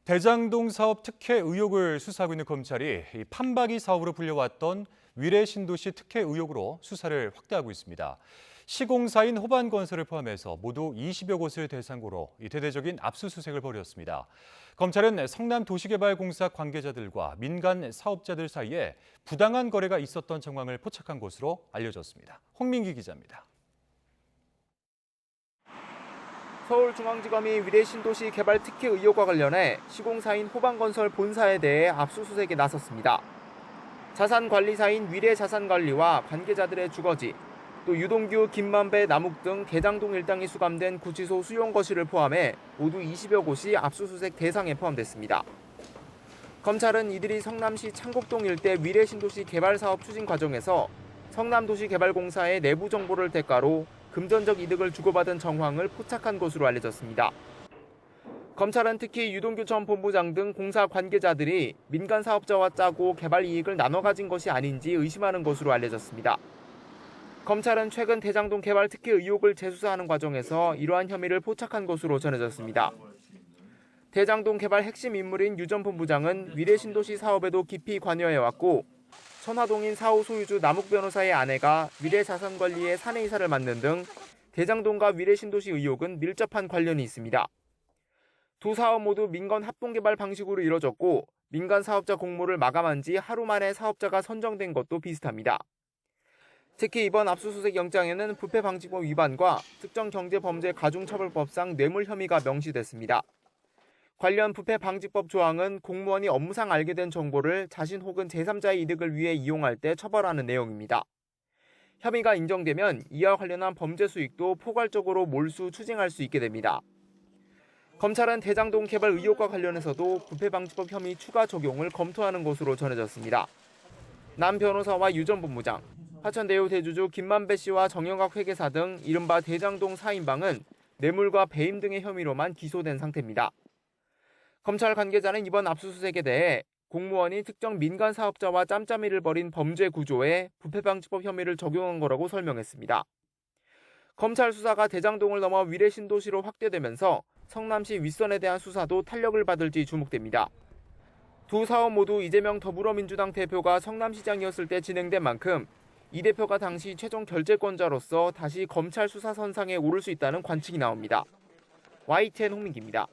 대장동 사업 특혜 의혹을 수사하고 있는 검찰이 판박이 사업으로 불려왔던 위례신도시 특혜 의혹으로 수사를 확대하고 있습니다. 시공사인 호반건설을 포함해서 모두 20여 곳을 대상으로 대대적인 압수수색을 벌였습니다. 검찰은 성남도시개발공사 관계자들과 민간 사업자들 사이에 부당한 거래가 있었던 정황을 포착한 것으로 알려졌습니다. 홍민기 기자입니다. 서울중앙지검이 위례신도시 개발 특혜 의혹과 관련해 시공사인 호반건설 본사에 대해 압수수색에 나섰습니다. 자산관리사인 위례자산관리와 관계자들의 주거지, 또 유동규, 김만배, 남욱 등 대장동 일당이 수감된 구치소 수용거실을 포함해 모두 20여 곳이 압수수색 대상에 포함됐습니다. 검찰은 이들이 성남시 창곡동 일대 위례신도시 개발사업 추진 과정에서 성남도시개발공사의 내부 정보를 대가로 금전적 이득을 주고받은 정황을 포착한 것으로 알려졌습니다. 검찰은 특히 유동규 전 본부장 등 공사 관계자들이 민간 사업자와 짜고 개발 이익을 나눠 가진 것이 아닌지 의심하는 것으로 알려졌습니다. 검찰은 최근 대장동 개발 특혜 의혹을 재수사하는 과정에서 이러한 혐의를 포착한 것으로 전해졌습니다. 대장동 개발 핵심 인물인 유 전 본부장은 위례신도시 사업에도 깊이 관여해왔고 천화동인 4호 소유주 남욱 변호사의 아내가 위례자산관리의 사내이사를 맡는 등 대장동과 위례신도시 의혹은 밀접한 관련이 있습니다. 두 사업 모두 민간 합동개발 방식으로 이뤄졌고 민간 사업자 공모를 마감한 지 하루 만에 사업자가 선정된 것도 비슷합니다. 특히 이번 압수수색 영장에는 부패방지법 위반과 특정경제범죄가중처벌법상 뇌물 혐의가 명시됐습니다. 관련 부패방지법 조항은 공무원이 업무상 알게 된 정보를 자신 혹은 제3자의 이득을 위해 이용할 때 처벌하는 내용입니다. 혐의가 인정되면 이와 관련한 범죄 수익도 포괄적으로 몰수 추징할 수 있게 됩니다. 검찰은 대장동 개발 의혹과 관련해서도 부패방지법 혐의 추가 적용을 검토하는 것으로 전해졌습니다. 남 변호사와 유 전 본부장, 화천대유 대주주 김만배 씨와 정영학 회계사 등 이른바 대장동 4인방은 뇌물과 배임 등의 혐의로만 기소된 상태입니다. 검찰 관계자는 이번 압수수색에 대해 공무원이 특정 민간 사업자와 짬짬이를 벌인 범죄 구조에 부패방지법 혐의를 적용한 거라고 설명했습니다. 검찰 수사가 대장동을 넘어 위례신도시로 확대되면서 성남시 윗선에 대한 수사도 탄력을 받을지 주목됩니다. 두 사업 모두 이재명 더불어민주당 대표가 성남시장이었을 때 진행된 만큼 이 대표가 당시 최종 결재권자로서 다시 검찰 수사 선상에 오를 수 있다는 관측이 나옵니다. YTN 홍민기입니다.